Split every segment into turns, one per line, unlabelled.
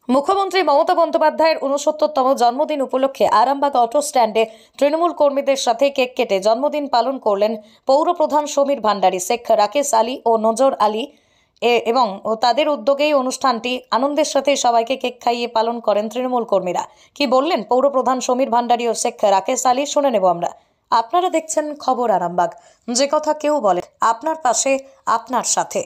মুখ্যমন্ত্রী মমতা বন্দ্যোপাধ্যায়ের ৬৯তম জন্মদিন উপলক্ষে আরামবাগ অটো স্ট্যান্ডে তৃণমূল কর্মীদের সাথে কেক কেটে জন্মদিন পালন করলেন পৌরপ্রধান সমীর ভান্ডারী, শেখ রাকেশ আলী ও নজর আলী এবং তাদের উদ্যোগেই অনুষ্ঠানটি আনন্দের সাথে সবাইকে কেক খাইয়ে পালন করেন তৃণমূল কর্মীরা। কি বললেন পৌরপ্রধান সমীর ভান্ডারী ও শেখ রাকেশ আলী, শুনে নেব আমরা। আপনারা দেখছেন খবর আরামবাগ, যে কথা কেউ বলে, আপনার পাশে, আপনার সাথে।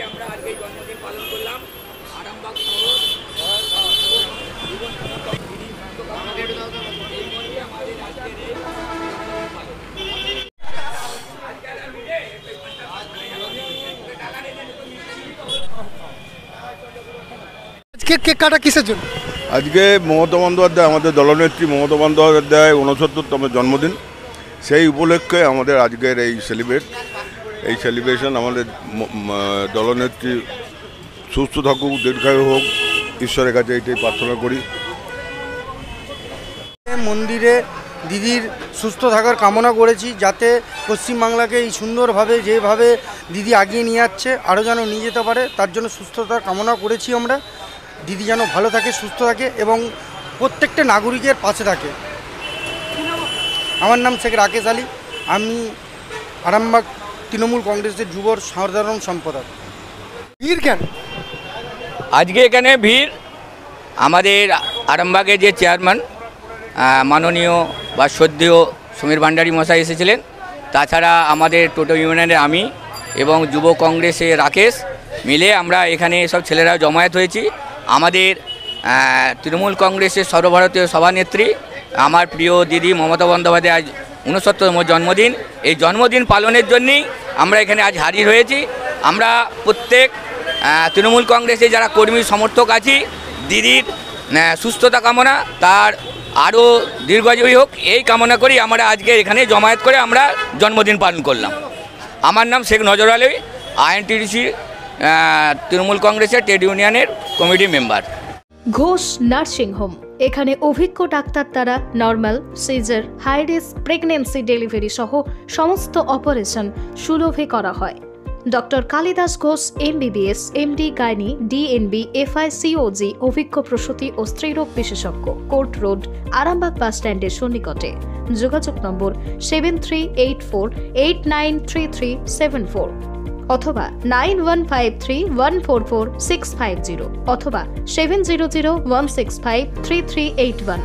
আমরা আজকে জন্মদিন পালন করলাম আরামবাগ
কেক কাটা কিসের জন্য?
আজকে মমতা বন্দ্যোপাধ্যায়, আমাদের দলনেত্রী মমতা বন্দ্যোপাধ্যায় ৬৯তম জন্মদিন। সেই উপলক্ষে আমাদের আজকের এই সেলিব্রেশন। আমাদের দলনেত্রী সুস্থ থাকুক, দীর্ঘায়ু হোক, ঈশ্বরের কাছে এইটাই প্রার্থনা করি।
মন্দিরে দিদির সুস্থ থাকার কামনা করেছি, যাতে পশ্চিমবাংলাকে এই সুন্দরভাবে যেভাবে দিদি আগিয়ে নিয়ে যাচ্ছে আরও যেন নিয়ে যেতে পারে, তার জন্য সুস্থতার কামনা করেছি আমরা। দিদি যেন ভালো থাকে, সুস্থ থাকে এবং প্রত্যেকটা নাগরিকের পাশে থাকে। আমার নাম শেখ রাকেশ আলী, আমি আরামবাগ তৃণমূল কংগ্রেসের যুব সাধারণ সম্পাদক। ভিড় কেন
আজকে এখানে? ভিড় আমাদের আরামবাগের যে চেয়ারম্যান মাননীয় বা শ্রদ্ধেয় সমীর ভান্ডারী মশাই এসেছিলেন, তাছাড়া আমাদের টোটো ইউনিয়নের আমি এবং যুব কংগ্রেসের রাকেশ মিলে আমরা এখানে সব ছেলেরা জমায়েত হয়েছি। আমাদের তৃণমূল কংগ্রেসের সর্বভারতীয় সভানেত্রী আমার প্রিয় দিদি মমতা বন্দ্যোপাধ্যায় আজ ৬৯তম জন্মদিন। এই জন্মদিন পালনের জন্যই আমরা এখানে আজ হাজির হয়েছি। আমরা প্রত্যেক তৃণমূল কংগ্রেসে যারা কর্মী সমর্থক আছি, দিদির সুস্থতা কামনা, তার আরও দীর্ঘজীবী হোক এই কামনা করি আমরা আজকে এখানে জমায়েত করে আমরা জন্মদিন পালন করলাম। আমার নাম শেখ নজর আলী, আইএনটিডিসি তৃণমূল কংগ্রেসের ট্রেড ইউনিয়নের committee member.
Ghosh nursing home, এখানে অভিজ্ঞ ডাক্তার দ্বারা normal, caesar, high risk pregnancy, delivery সহ সমস্ত অপারেশন সুলভে করা হয়। Doctor Kalidas Ghosh MBBS, MD gynae, DNB, FI, COG, অভিজ্ঞ প্রসূতি ও স্ত্রীরোগ বিশেষজ্ঞ, কোর্ট রোড, আরামবাগ বাস স্ট্যান্ডের সন্নিকটে। যোগাযোগ নম্বর 7384893374 অথবা 9153144650 অথবা 7001653381।